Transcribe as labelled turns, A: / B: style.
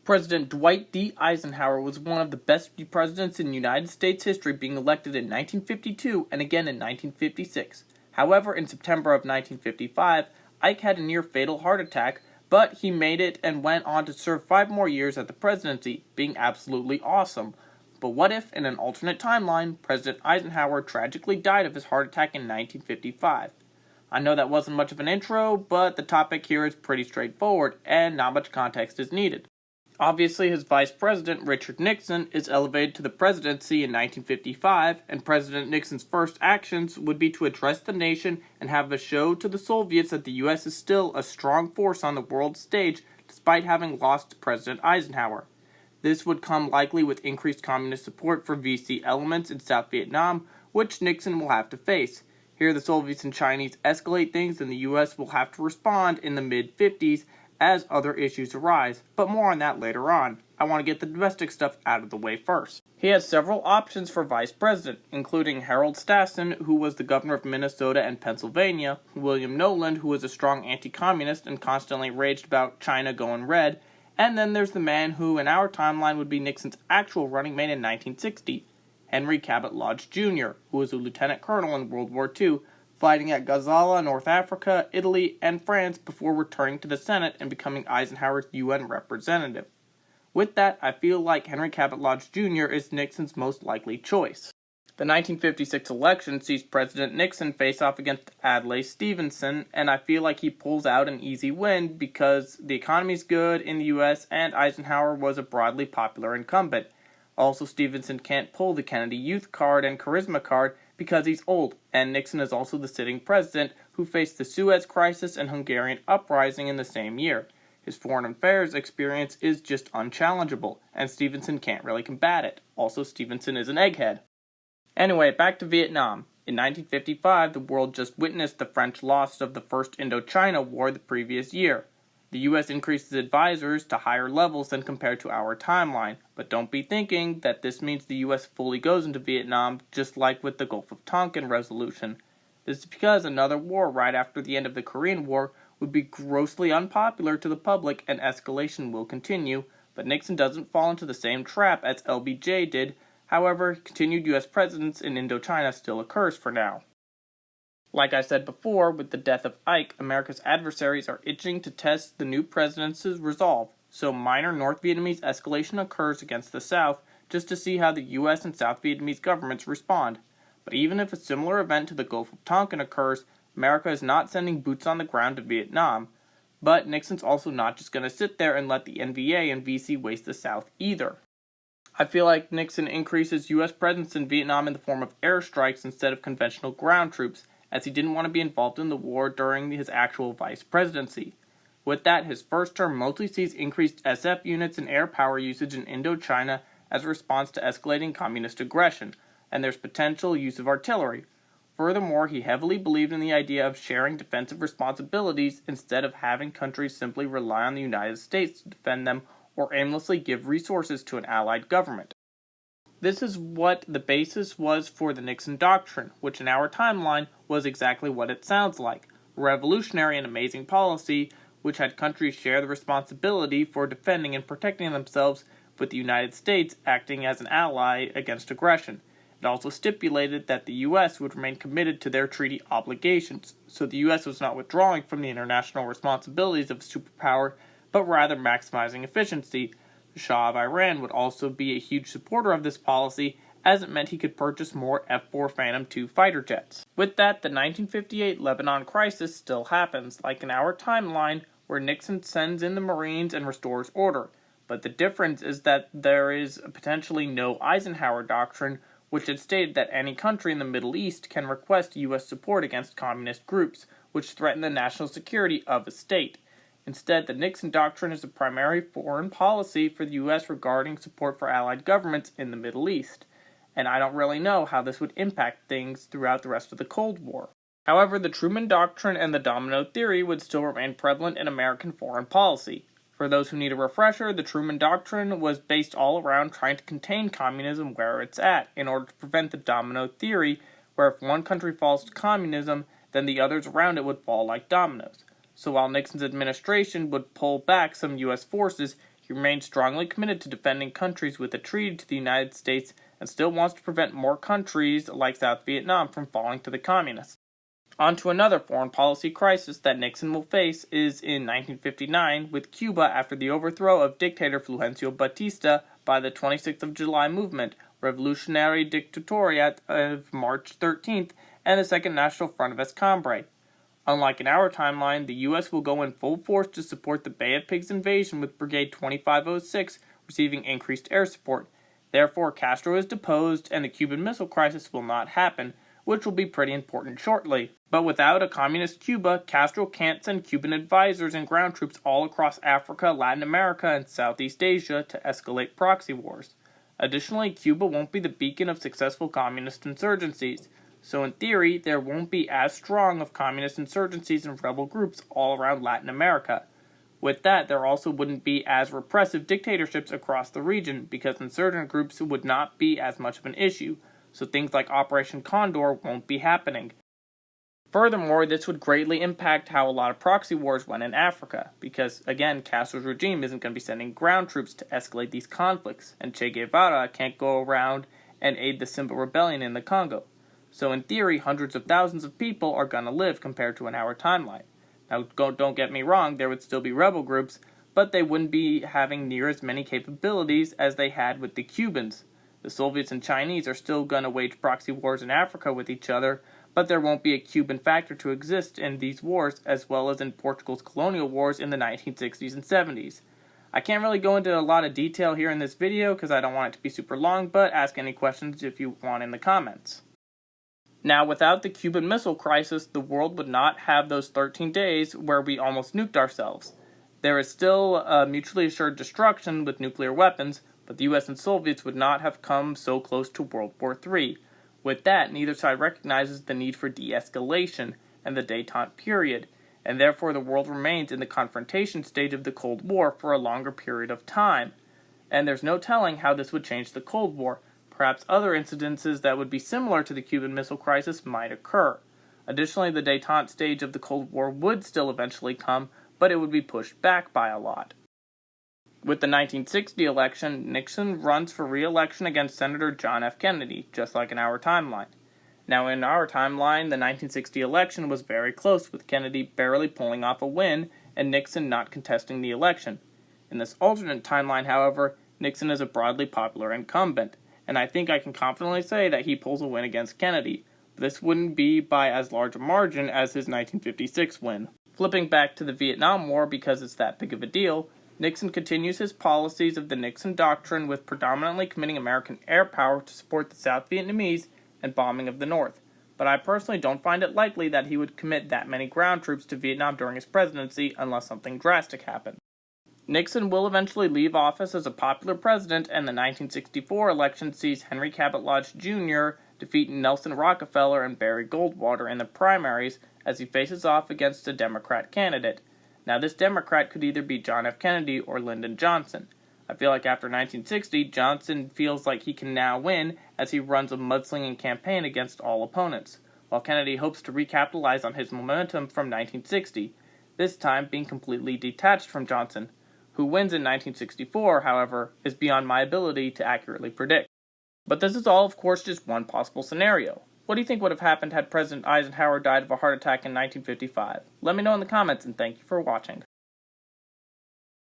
A: President Dwight D. Eisenhower was one of the best presidents in United States history, being elected in 1952 and again in 1956. However, in September of 1955, Ike had a near-fatal heart attack, but he made it and went on to serve 5 more years at the presidency, being absolutely awesome. But what if, in an alternate timeline, President Eisenhower tragically died of his heart attack in 1955? I know that wasn't much of an intro, but the topic here is pretty straightforward, and not much context is needed. Obviously, his vice president, Richard Nixon, is elevated to the presidency in 1955, and President Nixon's first actions would be to address the nation and have a show to the Soviets that the U.S. is still a strong force on the world stage, despite having lost to President Eisenhower. This would come likely with increased communist support for VC elements in South Vietnam, which Nixon will have to face. Here, the Soviets and Chinese escalate things, and the U.S. will have to respond in the mid-50s, as other issues arise, but more on that later on. I want to get the domestic stuff out of the way first. He has several options for vice president, including Harold Stassen, who was the governor of Minnesota and Pennsylvania, William Knowland, who was a strong anti-communist and constantly raged about China going red, and then there's the man who, in our timeline, would be Nixon's actual running mate in 1960, Henry Cabot Lodge Jr., who was a lieutenant colonel in World War II, fighting at Gazala, North Africa, Italy, and France before returning to the Senate and becoming Eisenhower's UN representative. With that, I feel like Henry Cabot Lodge Jr. is Nixon's most likely choice. The 1956 election sees President Nixon face off against Adlai Stevenson, and I feel like he pulls out an easy win because the economy's good in the US and Eisenhower was a broadly popular incumbent. Also, Stevenson can't pull the Kennedy Youth card and Charisma card because he's old, and Nixon is also the sitting president who faced the Suez Crisis and Hungarian uprising in the same year. His foreign affairs experience is just unchallengeable, and Stevenson can't really combat it. Also, Stevenson is an egghead. Anyway, back to Vietnam. In 1955, the world just witnessed the French loss of the First Indochina War the previous year. The U.S. increases advisors to higher levels than compared to our timeline, but don't be thinking that this means the U.S. fully goes into Vietnam, just like with the Gulf of Tonkin resolution. This is because another war right after the end of the Korean War would be grossly unpopular to the public and escalation will continue, but Nixon doesn't fall into the same trap as LBJ did. However, continued U.S. presence in Indochina still occurs for now. Like I said before, with the death of Ike, America's adversaries are itching to test the new president's resolve, so minor North Vietnamese escalation occurs against the South just to see how the U.S. and South Vietnamese governments respond. But even if a similar event to the Gulf of Tonkin occurs, America is not sending boots on the ground to Vietnam. But Nixon's also not just going to sit there and let the NVA and VC waste the South either. I feel like Nixon increases U.S. presence in Vietnam in the form of airstrikes instead of conventional ground troops, as he didn't want to be involved in the war during his actual vice presidency. With that, his first term mostly sees increased SF units and air power usage in Indochina as a response to escalating communist aggression, and there's potential use of artillery. Furthermore, he heavily believed in the idea of sharing defensive responsibilities instead of having countries simply rely on the United States to defend them or aimlessly give resources to an allied government. This is what the basis was for the Nixon Doctrine, which in our timeline was exactly what it sounds like: revolutionary and amazing policy, which had countries share the responsibility for defending and protecting themselves, with the United States acting as an ally against aggression. It also stipulated that the U.S. would remain committed to their treaty obligations, so the U.S. was not withdrawing from the international responsibilities of a superpower, but rather maximizing efficiency. The Shah of Iran would also be a huge supporter of this policy, as it meant he could purchase more F-4 Phantom II fighter jets. With that, the 1958 Lebanon crisis still happens, like in our timeline, where Nixon sends in the Marines and restores order. But the difference is that there is potentially no Eisenhower Doctrine, which had stated that any country in the Middle East can request U.S. support against communist groups, which threaten the national security of a state. Instead, the Nixon Doctrine is a primary foreign policy for the U.S. regarding support for allied governments in the Middle East, and I don't really know how this would impact things throughout the rest of the Cold War. However, the Truman Doctrine and the domino theory would still remain prevalent in American foreign policy. For those who need a refresher, the Truman Doctrine was based all around trying to contain communism where it's at, in order to prevent the domino theory, where if one country falls to communism, then the others around it would fall like dominoes. So while Nixon's administration would pull back some U.S. forces, He remains strongly committed to defending countries with a treaty to the United States and still wants to prevent more countries like South Vietnam from falling to the communists. On to another foreign policy crisis that Nixon will face is in 1959 with Cuba after the overthrow of dictator Fulgencio Batista by the 26th of July movement, Revolutionary Dictatoriat of March 13th, and the Second National Front of Escambray. Unlike in our timeline, the U.S. will go in full force to support the Bay of Pigs invasion with Brigade 2506 receiving increased air support. Therefore, Castro is deposed and the Cuban Missile Crisis will not happen, which will be pretty important shortly. But without a communist Cuba, Castro can't send Cuban advisors and ground troops all across Africa, Latin America, and Southeast Asia to escalate proxy wars. Additionally, Cuba won't be the beacon of successful communist insurgencies, so in theory, there won't be as strong of communist insurgencies and rebel groups all around Latin America. With that, there also wouldn't be as repressive dictatorships across the region because insurgent groups would not be as much of an issue, so things like Operation Condor won't be happening. Furthermore, this would greatly impact how a lot of proxy wars went in Africa, because, again, Castro's regime isn't going to be sending ground troops to escalate these conflicts, and Che Guevara can't go around and aid the Simba rebellion in the Congo. So in theory, hundreds of thousands of people are going to live compared to an hour timeline. Now, don't get me wrong, there would still be rebel groups, but they wouldn't be having near as many capabilities as they had with the Cubans. The Soviets and Chinese are still going to wage proxy wars in Africa with each other, but there won't be a Cuban factor to exist in these wars as well as in Portugal's colonial wars in the 1960s and 70s. I can't really go into a lot of detail here in this video because I don't want it to be super long, but ask any questions if you want in the comments. Now, without the Cuban Missile Crisis, the world would not have those 13 days where we almost nuked ourselves. There is still mutually assured destruction with nuclear weapons, but the US and Soviets would not have come so close to World War III. With that, neither side recognizes the need for de-escalation and the détente period, and therefore the world remains in the confrontation stage of the Cold War for a longer period of time. And there's no telling how this would change the Cold War. Perhaps other incidences that would be similar to the Cuban Missile Crisis might occur. Additionally, the détente stage of the Cold War would still eventually come, but it would be pushed back by a lot. With the 1960 election, Nixon runs for re-election against Senator John F. Kennedy, just like in our timeline. Now, in our timeline, the 1960 election was very close, with Kennedy barely pulling off a win and Nixon not contesting the election. In this alternate timeline, however, Nixon is a broadly popular incumbent, and I think I can confidently say that he pulls a win against Kennedy. This wouldn't be by as large a margin as his 1956 win. Flipping back to the Vietnam War because it's that big of a deal, Nixon continues his policies of the Nixon Doctrine with predominantly committing American air power to support the South Vietnamese and bombing of the North. But I personally don't find it likely that he would commit that many ground troops to Vietnam during his presidency unless something drastic happened. Nixon will eventually leave office as a popular president, and the 1964 election sees Henry Cabot Lodge Jr. defeat Nelson Rockefeller and Barry Goldwater in the primaries as he faces off against a Democrat candidate. Now, this Democrat could either be John F. Kennedy or Lyndon Johnson. I feel like after 1960, Johnson feels like he can now win as he runs a mudslinging campaign against all opponents, while Kennedy hopes to recapitalize on his momentum from 1960, this time being completely detached from Johnson. Who wins in 1964, however, is beyond my ability to accurately predict. But this is all, of course, just one possible scenario. What do you think would have happened had President Eisenhower died of a heart attack in 1955? Let me know in the comments, and thank you for watching.